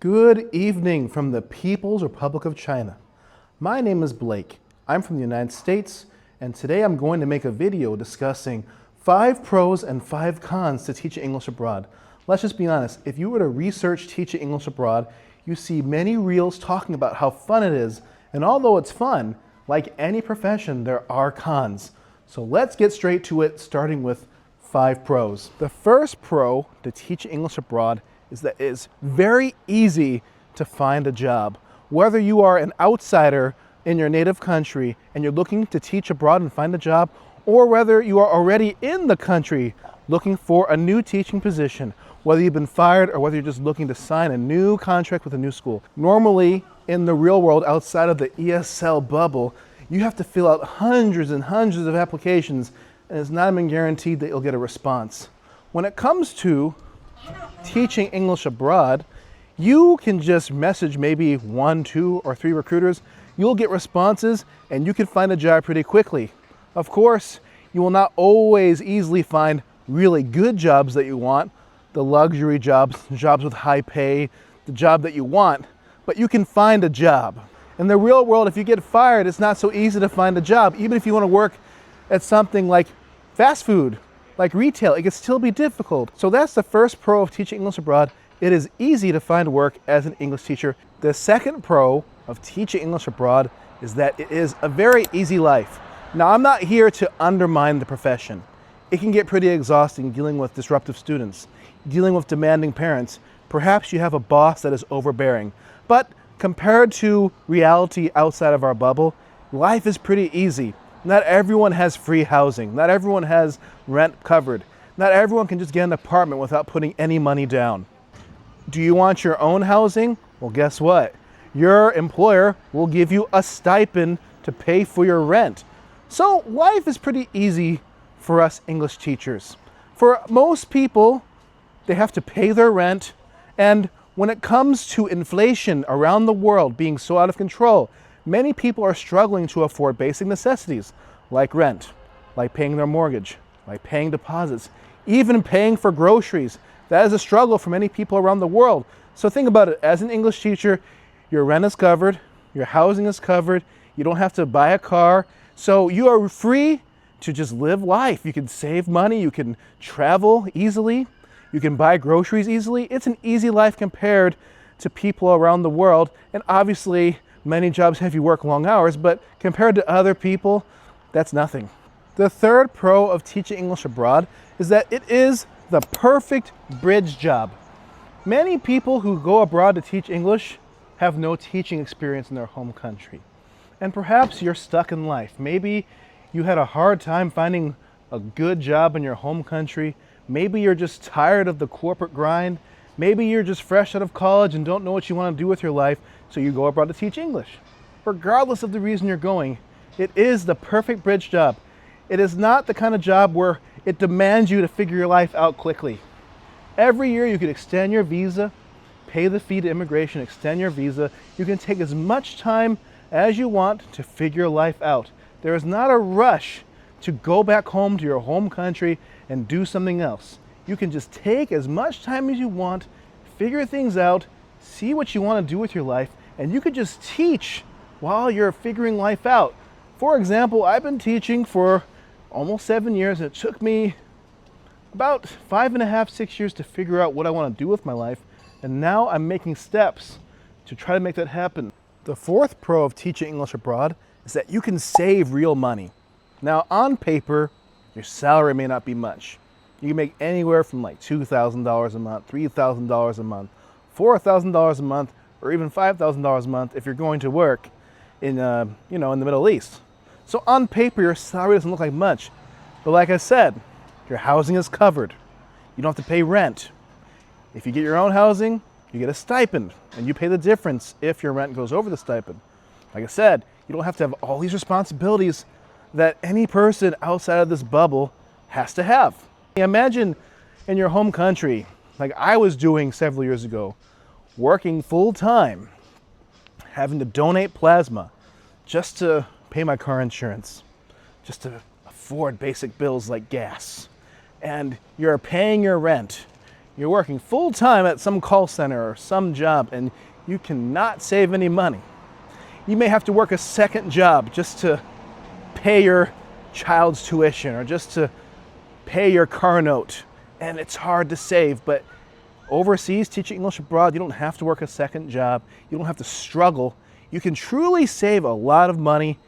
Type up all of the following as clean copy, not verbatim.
Good evening from the People's Republic of China. My name is Blake. I'm from the United States, and today I'm going to make a video discussing 5 pros and 5 cons to teaching English abroad. Let's just be honest, if you were to research teaching English abroad, you see many reels talking about how fun it is, and although it's fun, like any profession, there are cons. So let's get straight to it, starting with 5 pros. The first pro to teach English abroad is that it is very easy to find a job. Whether you are an outsider in your native country and you're looking to teach abroad and find a job, or whether you are already in the country looking for a new teaching position, whether you've been fired or whether you're just looking to sign a new contract with a new school. Normally, in the real world, outside of the ESL bubble, you have to fill out hundreds and hundreds of applications, and it's not even guaranteed that you'll get a response. When it comes to teaching English abroad, you can just message maybe 1, 2, or 3 recruiters. You'll get responses and you can find a job pretty quickly. Of course, you will not always easily find really good jobs that you want, the luxury jobs, jobs with high pay, the job that you want, but you can find a job. In the real world, if you get fired, it's not so easy to find a job. Even if you want to work at something like fast food, like retail, it can still be difficult. So that's the first pro of teaching English abroad. It is easy to find work as an English teacher. The second pro of teaching English abroad is that it is a very easy life. Now, I'm not here to undermine the profession. It can get pretty exhausting dealing with disruptive students, dealing with demanding parents. Perhaps you have a boss that is overbearing. But compared to reality outside of our bubble, life is pretty easy. Not everyone has free housing. Not everyone has rent covered. Not everyone can just get an apartment without putting any money down. Do you want your own housing? Well, guess what? Your employer will give you a stipend to pay for your rent. So life is pretty easy for us English teachers. For most people, they have to pay their rent, and when it comes to inflation around the world being so out of control, many people are struggling to afford basic necessities like rent, like paying their mortgage, like paying deposits, even paying for groceries. That is a struggle for many people around the world. So think about it. As an English teacher, your rent is covered, your housing is covered, you don't have to buy a car. So you are free to just live life. You can save money, you can travel easily, you can buy groceries easily. It's an easy life compared to people around the world. And obviously, many jobs have you work long hours, but compared to other people, that's nothing. The third pro of teaching English abroad is that it is the perfect bridge job. Many people who go abroad to teach English have no teaching experience in their home country. And perhaps you're stuck in life. Maybe you had a hard time finding a good job in your home country. Maybe you're just tired of the corporate grind. Maybe you're just fresh out of college and don't know what you want to do with your life, so you go abroad to teach English. Regardless of the reason you're going, it is the perfect bridge job. It is not the kind of job where it demands you to figure your life out quickly. Every year you can extend your visa, pay the fee to immigration, extend your visa. You can take as much time as you want to figure life out. There is not a rush to go back home to your home country and do something else. You can just take as much time as you want, figure things out, see what you want to do with your life, and you could just teach while you're figuring life out. For example, I've been teaching for almost 7 years, and it took me about 5.5, 6 years to figure out what I want to do with my life, and now I'm making steps to try to make that happen. The fourth pro of teaching English abroad is that you can save real money. Now, on paper, your salary may not be much. You can make anywhere from like $2,000 a month, $3,000 a month, $4,000 a month, or even $5,000 a month if you're going to work in the Middle East. So on paper, your salary doesn't look like much. But like I said, your housing is covered. You don't have to pay rent. If you get your own housing, you get a stipend, and you pay the difference if your rent goes over the stipend. Like I said, you don't have to have all these responsibilities that any person outside of this bubble has to have. Imagine in your home country, like I was doing several years ago, working full time, having to donate plasma just to pay my car insurance, just to afford basic bills like gas. And you're paying your rent, You're working full time at some call center or some job and you cannot save any money. You may have to work a second job just to pay your child's tuition or just to pay your car note. And it's hard to save, but overseas, teaching English abroad, you don't have to work a second job. You don't have to struggle. You can truly save a lot of money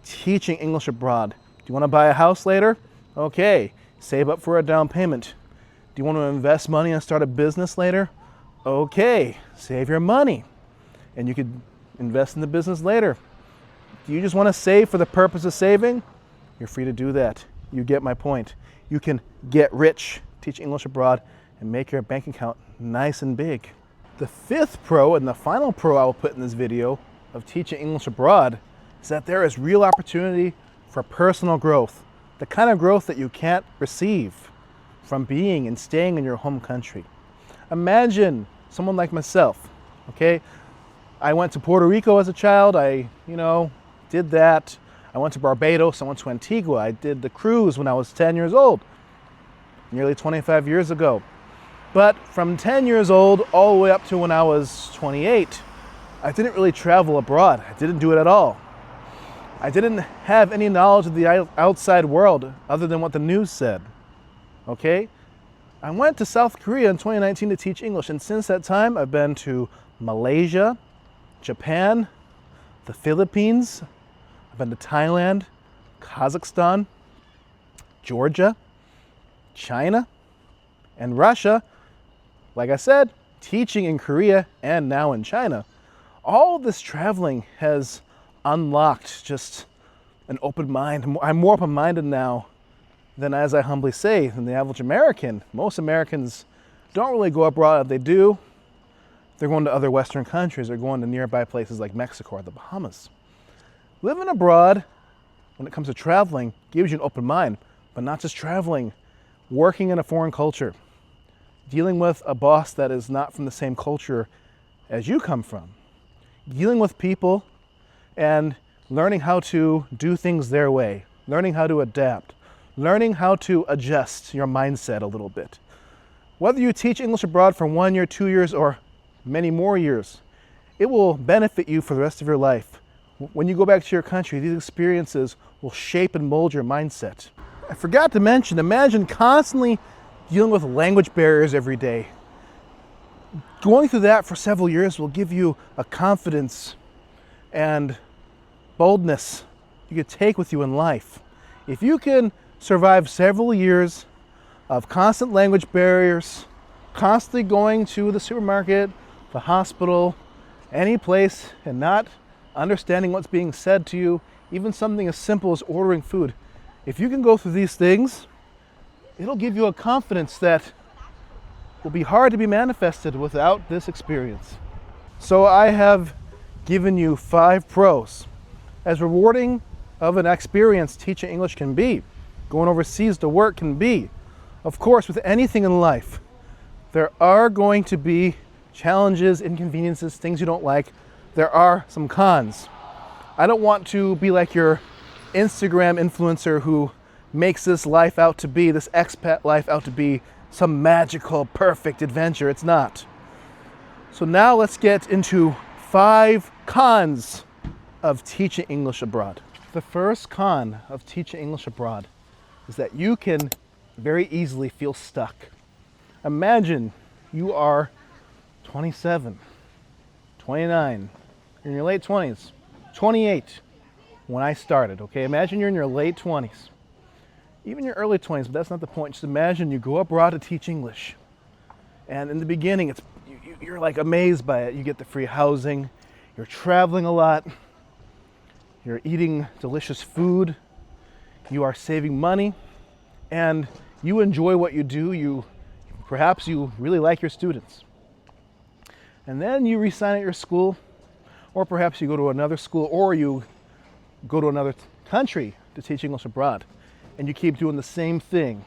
teaching English abroad. Do you want to buy a house later? Okay, save up for a down payment. Do you want to invest money and start a business later? Okay, save your money and you could invest in the business later. Do you just want to save for the purpose of saving? You're free to do that. You get my point. You can get rich, teach English abroad, and make your bank account nice and big. The fifth pro and the final pro I will put in this video of teaching English abroad is that there is real opportunity for personal growth, the kind of growth that you can't receive from being and staying in your home country. Imagine someone like myself, okay? I went to Puerto Rico as a child. I did that. I went to Barbados. I went to Antigua. I did the cruise when I was 10 years old, nearly 25 years ago. But from 10 years old all the way up to when I was 28, I didn't really travel abroad. I didn't do it at all. I didn't have any knowledge of the outside world other than what the news said, okay? I went to South Korea in 2019 to teach English, and since that time, I've been to Malaysia, Japan, the Philippines, I've been to Thailand, Kazakhstan, Georgia, China, and Russia. Like I said, teaching in Korea and now in China. All of this traveling has unlocked just an open mind. I'm more open-minded now than, as I humbly say, than the average American. Most Americans don't really go abroad. If they do, they're going to other Western countries. They're going to nearby places like Mexico or the Bahamas. Living abroad, when it comes to traveling, gives you an open mind, but not just traveling, working in a foreign culture, dealing with a boss that is not from the same culture as you come from, dealing with people and learning how to do things their way, learning how to adapt, learning how to adjust your mindset a little bit. Whether you teach English abroad for 1 year, 2 years, or many more years, it will benefit you for the rest of your life. When you go back to your country, these experiences will shape and mold your mindset. I forgot to mention, imagine constantly dealing with language barriers every day. Going through that for several years will give you a confidence and boldness you could take with you in life. If you can survive several years of constant language barriers, constantly going to the supermarket, the hospital, any place, and not understanding what's being said to you, even something as simple as ordering food. If you can go through these things, it'll give you a confidence that will be hard to be manifested without this experience. So I have given you 5 pros. As rewarding of an experience teaching English can be, going overseas to work can be, of course, with anything in life, there are going to be challenges, inconveniences, things you don't like. There are some cons. I don't want to be like your Instagram influencer who makes this life out to be, this expat life out to be some magical, perfect adventure. It's not. So now let's get into 5 cons of teaching English abroad. The first con of teaching English abroad is that you can very easily feel stuck. Imagine you are 27, 29, you're in your late 20s, 28 when I started, okay? Imagine you're in your late 20s, even your early 20s, but that's not the point. Just imagine you go abroad to teach English. And in the beginning, you're like amazed by it. You get the free housing, you're traveling a lot, you're eating delicious food, you are saving money, and you enjoy what you do. Perhaps you really like your students. And then you resign at your school, or perhaps you go to another school, or you go to another country to teach English abroad. And you keep doing the same thing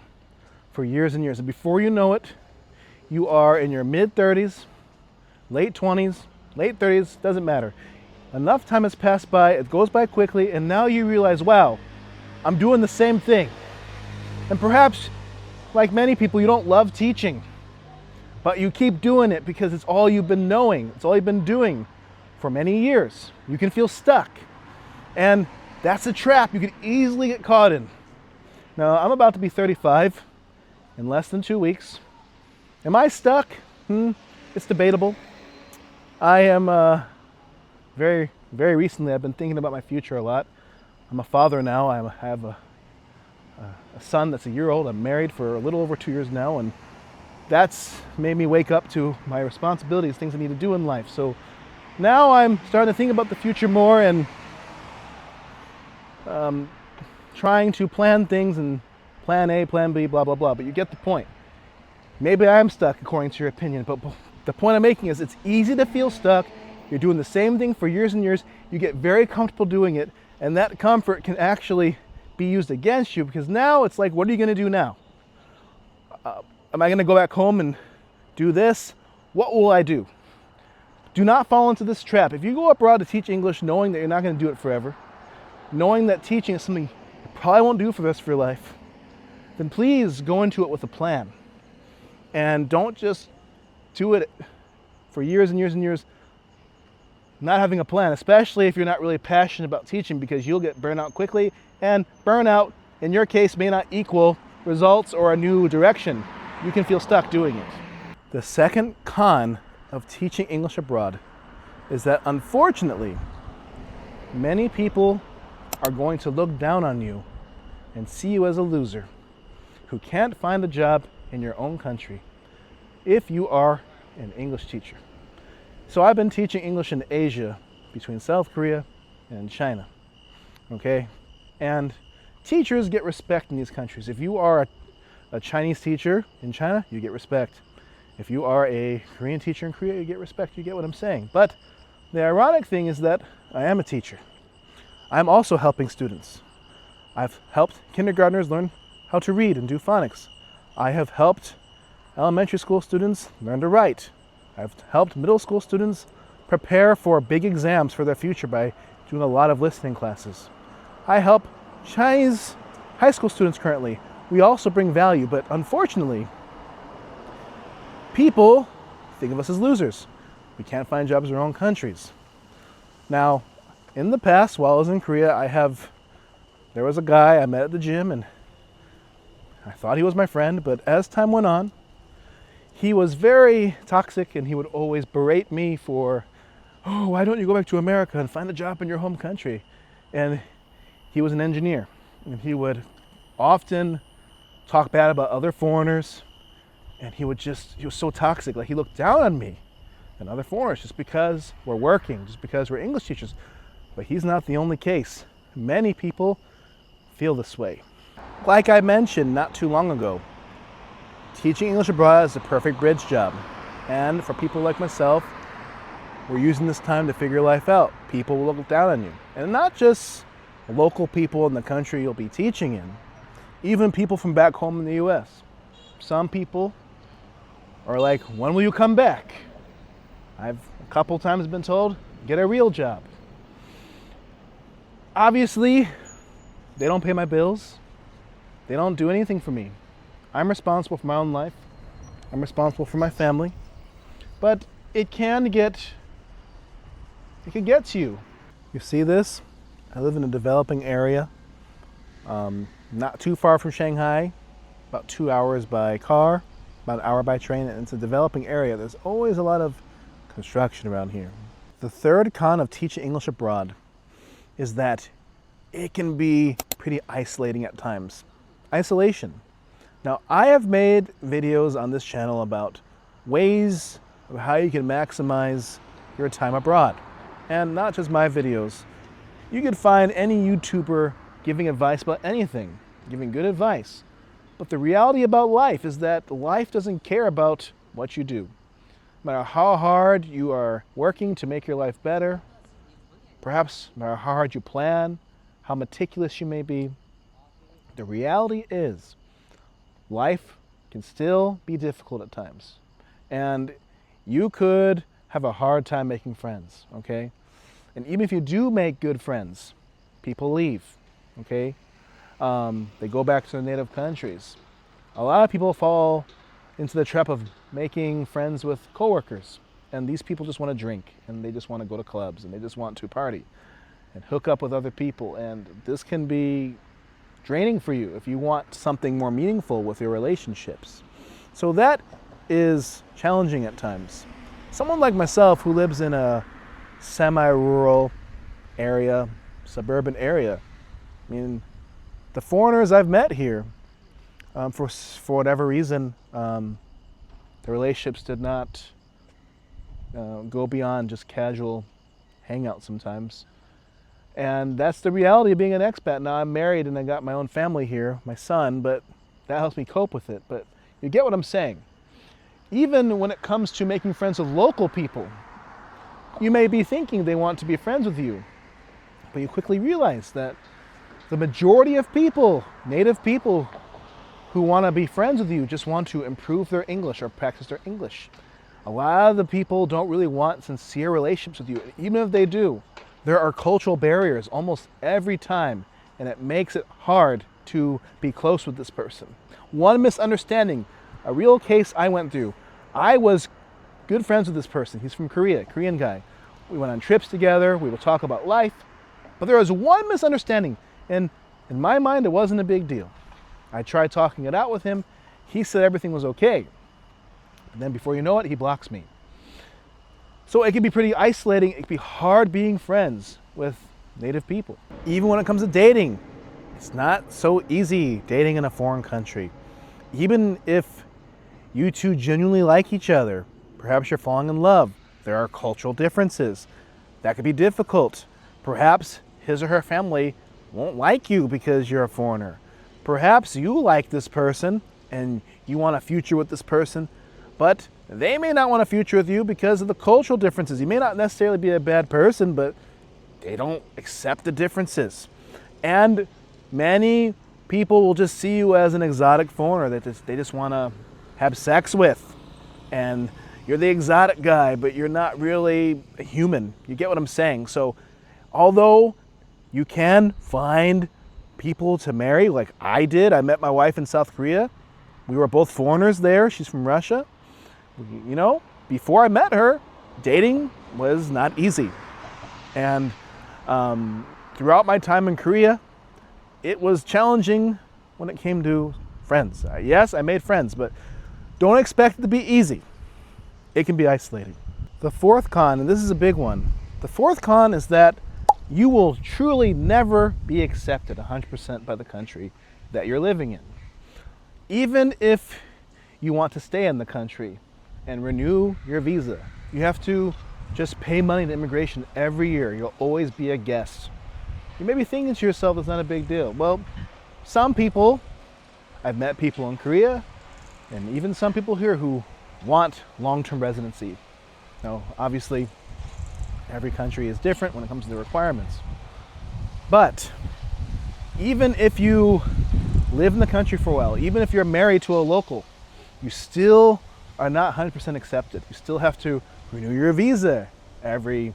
for years and years. And before you know it, you are in your mid-30s, late 20s, late 30s, doesn't matter. Enough time has passed by, it goes by quickly, and now you realize, wow, I'm doing the same thing. And perhaps, like many people, you don't love teaching. but you keep doing it because it's all you've been knowing. It's all you've been doing for many years. You can feel stuck. And that's a trap you could easily get caught in. Now, I'm about to be 35 in less than 2 weeks. Am I stuck? It's debatable. I am very recently, I've been thinking about my future a lot. I'm a father now. I have a son that's a year old. I'm married for a little over 2 years now, and that's made me wake up to my responsibilities, things I need to do in life. So now I'm starting to think about the future more and trying to plan things and plan A, plan B, blah, blah, blah. But you get the point. Maybe I'm stuck according to your opinion, but the point I'm making is it's easy to feel stuck. You're doing the same thing for years and years. You get very comfortable doing it, and that comfort can actually be used against you, because now it's like, what are you going to do now? Am I going to go back home and do this? What will I do? Do not fall into this trap. If you go abroad to teach English knowing that you're not going to do it forever, knowing that teaching is something you probably won't do for the rest of your life, then please go into it with a plan. And don't just do it for years and years and years not having a plan, especially if you're not really passionate about teaching, because you'll get burnt out quickly, and burnout in your case may not equal results or a new direction. You can feel stuck doing it. The second con of teaching English abroad is that, unfortunately, many people are going to look down on you and see you as a loser who can't find a job in your own country if you are an English teacher. So I've been teaching English in Asia, between South Korea and China, okay? And teachers get respect in these countries. If you are a Chinese teacher in China, you get respect. If you are a Korean teacher in Korea, you get respect. You get what I'm saying. But the ironic thing is that I am a teacher. I'm also helping students. I've helped kindergartners learn how to read and do phonics. I have helped elementary school students learn to write. I've helped middle school students prepare for big exams for their future by doing a lot of listening classes. I help Chinese high school students currently. We also bring value, but unfortunately, people think of us as losers. We can't find jobs in our own countries. Now, in the past, while I was in Korea, there was a guy I met at the gym, and I thought he was my friend, but as time went on, he was very toxic, and he would always berate me for, oh, why don't you go back to America and find a job in your home country? And he was an engineer, and he would often talk bad about other foreigners, and he was so toxic. Like, he looked down on me and other foreigners just because we're working, just because we're English teachers. But he's not the only case. Many people feel this way. Like I mentioned not too long ago, teaching English abroad is a perfect bridge job. And for people like myself, we're using this time to figure life out. People will look down on you. And not just local people in the country you'll be teaching in, even people from back home in the US. Some people are like, when will you come back? I've a couple times been told, get a real job. Obviously, they don't pay my bills. They don't do anything for me. I'm responsible for my own life. I'm responsible for my family. But it can get to you. You see this? I live in a developing area, not too far from Shanghai, about 2 hours by car, about an hour by train, and it's a developing area. There's always a lot of construction around here. The third con of teaching English abroad is that it can be pretty isolating at times. Isolation. Now, I have made videos on this channel about ways of how you can maximize your time abroad. And not just my videos. You can find any YouTuber giving advice about anything, giving good advice. But the reality about life is that life doesn't care about what you do. No matter how hard you are working to make your life better, perhaps no matter how hard you plan, how meticulous you may be, the reality is life can still be difficult at times. And you could have a hard time making friends, okay? And even if you do make good friends, people leave, okay? They go back to their native countries. A lot of people fall into the trap of making friends with coworkers. And these people just want to drink, and they just want to go to clubs, and they just want to party and hook up with other people. And this can be draining for you if you want something more meaningful with your relationships. So that is challenging at times. Someone like myself who lives in a semi-rural area, suburban area, I mean, the foreigners I've met here, for whatever reason, the relationships did not go beyond just casual hangout sometimes. And that's the reality of being an expat. Now I'm married and I got my own family here, my son, but that helps me cope with it. But you get what I'm saying. Even when it comes to making friends with local people, you may be thinking they want to be friends with you, but you quickly realize that the majority of people, native people who want to be friends with you, just want to improve their English or practice their English. A lot of the people don't really want sincere relationships with you. Even if they do, there are cultural barriers almost every time, and it makes it hard to be close with this person. One misunderstanding, a real case I went through. I was good friends with this person. He's from Korea, Korean guy. We went on trips together. We would talk about life. But there was one misunderstanding, and in my mind, it wasn't a big deal. I tried talking it out with him. He said everything was okay. And then before you know it, he blocks me. So it can be pretty isolating. It can be hard being friends with native people. Even when it comes to dating, it's not so easy dating in a foreign country. Even if you two genuinely like each other, perhaps you're falling in love, there are cultural differences. That could be difficult. Perhaps his or her family won't like you because you're a foreigner. Perhaps you like this person and you want a future with this person, but they may not want a future with you because of the cultural differences. You may not necessarily be a bad person, but they don't accept the differences. And many people will just see you as an exotic foreigner that they just want to have sex with. And you're the exotic guy, but you're not really a human. You get what I'm saying? So although you can find people to marry, like I did, I met my wife in South Korea. We were both foreigners there. She's from Russia. You know, before I met her, dating was not easy. And throughout my time in Korea, it was challenging when it came to friends. Yes, I made friends, but don't expect it to be easy. It can be isolating. The fourth con, and this is a big one, the fourth con is that you will truly never be accepted 100% by the country that you're living in. Even if you want to stay in the country and renew your visa, you have to just pay money to immigration every year. You'll always be a guest. You may be thinking to yourself, it's not a big deal. Well, some people, I've met people in Korea, and even some people here who want long-term residency. Now, obviously, every country is different when it comes to the requirements. But even if you live in the country for a while, even if you're married to a local, you still are not 100% accepted. You still have to renew your visa every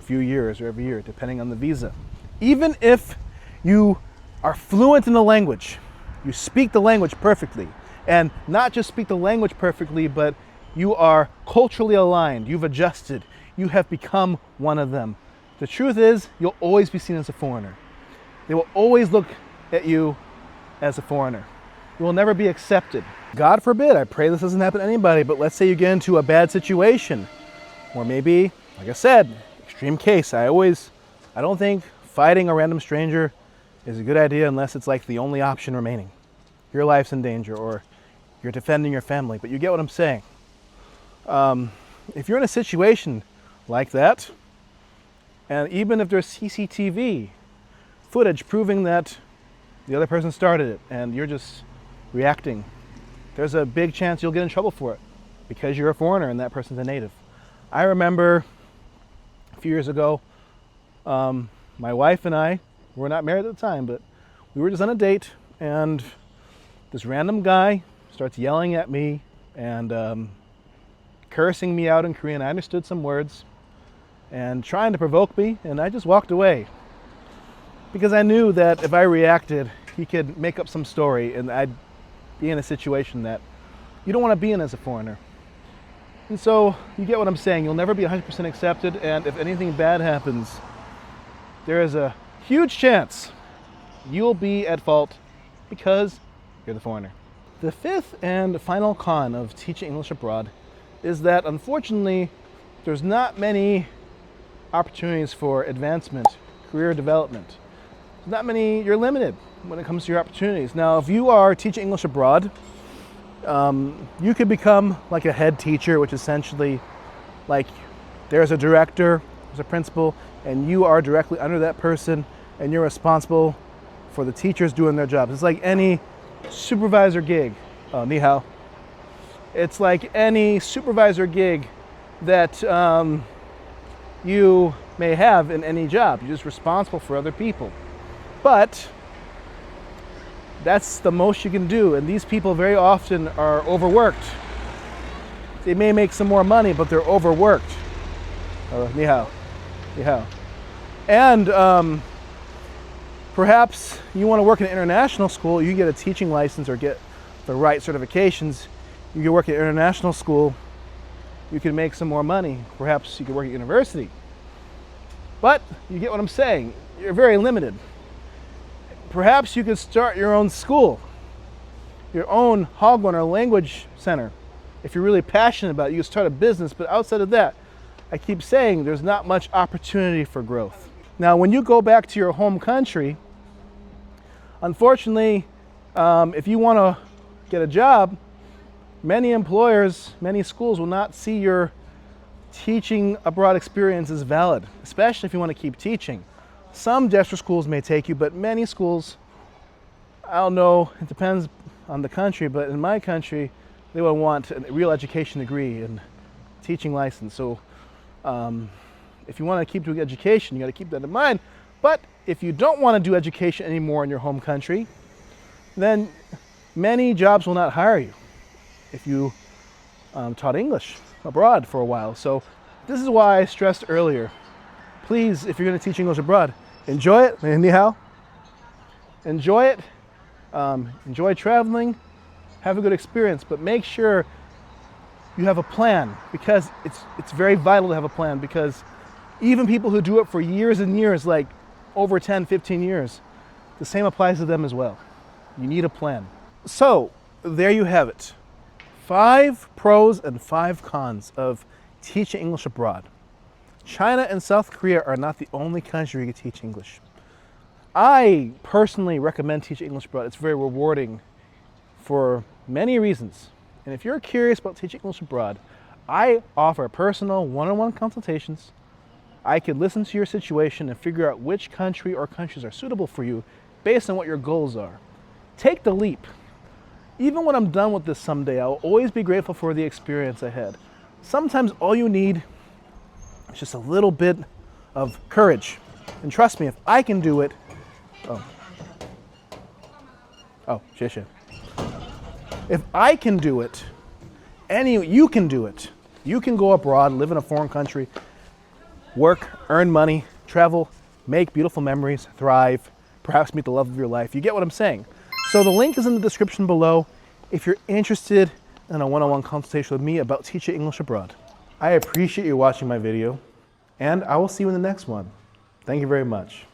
few years or every year, depending on the visa. Even if you are fluent in the language, you speak the language perfectly, and not just speak the language perfectly, but you are culturally aligned, you've adjusted, you have become one of them. The truth is, you'll always be seen as a foreigner. They will always look at you as a foreigner. You will never be accepted. God forbid, I pray this doesn't happen to anybody, but let's say you get into a bad situation, or maybe, like I said, extreme case. I don't think fighting a random stranger is a good idea unless it's like the only option remaining. Your life's in danger, or you're defending your family, but you get what I'm saying. If you're in a situation like that, and even if there's CCTV footage proving that the other person started it and you're just reacting, there's a big chance you'll get in trouble for it because you're a foreigner and that person's a native. I remember a few years ago, my wife and I were not married at the time, but we were just on a date, and this random guy starts yelling at me and cursing me out in Korean. I understood some words and trying to provoke me, and I just walked away because I knew that if I reacted, he could make up some story and I'd be in a situation that you don't want to be in as a foreigner. And so you get what I'm saying. You'll never be 100% accepted, and if anything bad happens, there is a huge chance you'll be at fault because you're the foreigner. The fifth and final con of teaching English abroad is that unfortunately there's not many opportunities for advancement, career development. There's not many, you're limited when it comes to your opportunities. Now, if you are teaching English abroad, you could become like a head teacher, which essentially like there's a director, there's a principal, and you are directly under that person and you're responsible for the teachers doing their jobs. It's like any supervisor gig. Oh, ni hao. It's like any supervisor gig that you may have in any job. You're just responsible for other people. But that's the most you can do, and these people very often are overworked. They may make some more money, but they're overworked. Ni hao. Ni hao. And perhaps you want to work in an international school, you get a teaching license or get the right certifications, you can work at an international school, you can make some more money. Perhaps you could work at university. But you get what I'm saying, you're very limited. Perhaps you could start your own school, your own Hagwon or language center. If you're really passionate about it, you can start a business, but outside of that, I keep saying there's not much opportunity for growth. Now, when you go back to your home country, unfortunately, if you want to get a job, many employers, many schools will not see your teaching abroad experience as valid, especially if you want to keep teaching. Some gesture schools may take you, but many schools, I don't know, it depends on the country, but in my country, they would want a real education degree and teaching license. So if you want to keep doing education, you got to keep that in mind. But if you don't want to do education anymore in your home country, then many jobs will not hire you if you taught English abroad for a while. So this is why I stressed earlier, please, if you're going to teach English abroad, enjoy it, ni hao. Enjoy it, enjoy traveling, have a good experience, but make sure you have a plan, because it's very vital to have a plan, because even people who do it for years and years, like over 10, 15 years, the same applies to them as well. You need a plan. So there you have it. 5 pros and 5 cons of teaching English abroad. China and South Korea are not the only country you can teach English. I personally recommend teaching English abroad. It's very rewarding for many reasons. And if you're curious about teaching English abroad, I offer personal one-on-one consultations. I can listen to your situation and figure out which country or countries are suitable for you based on what your goals are. Take the leap. Even when I'm done with this someday, I'll always be grateful for the experience I had. Sometimes all you need is just a little bit of courage. And trust me, if I can do it, xie xie. If I can do it, you can do it. You can go abroad, live in a foreign country, work, earn money, travel, make beautiful memories, thrive, perhaps meet the love of your life. You get what I'm saying? So the link is in the description below if you're interested in a one-on-one consultation with me about teaching English abroad. I appreciate you watching my video, and I will see you in the next one. Thank you very much.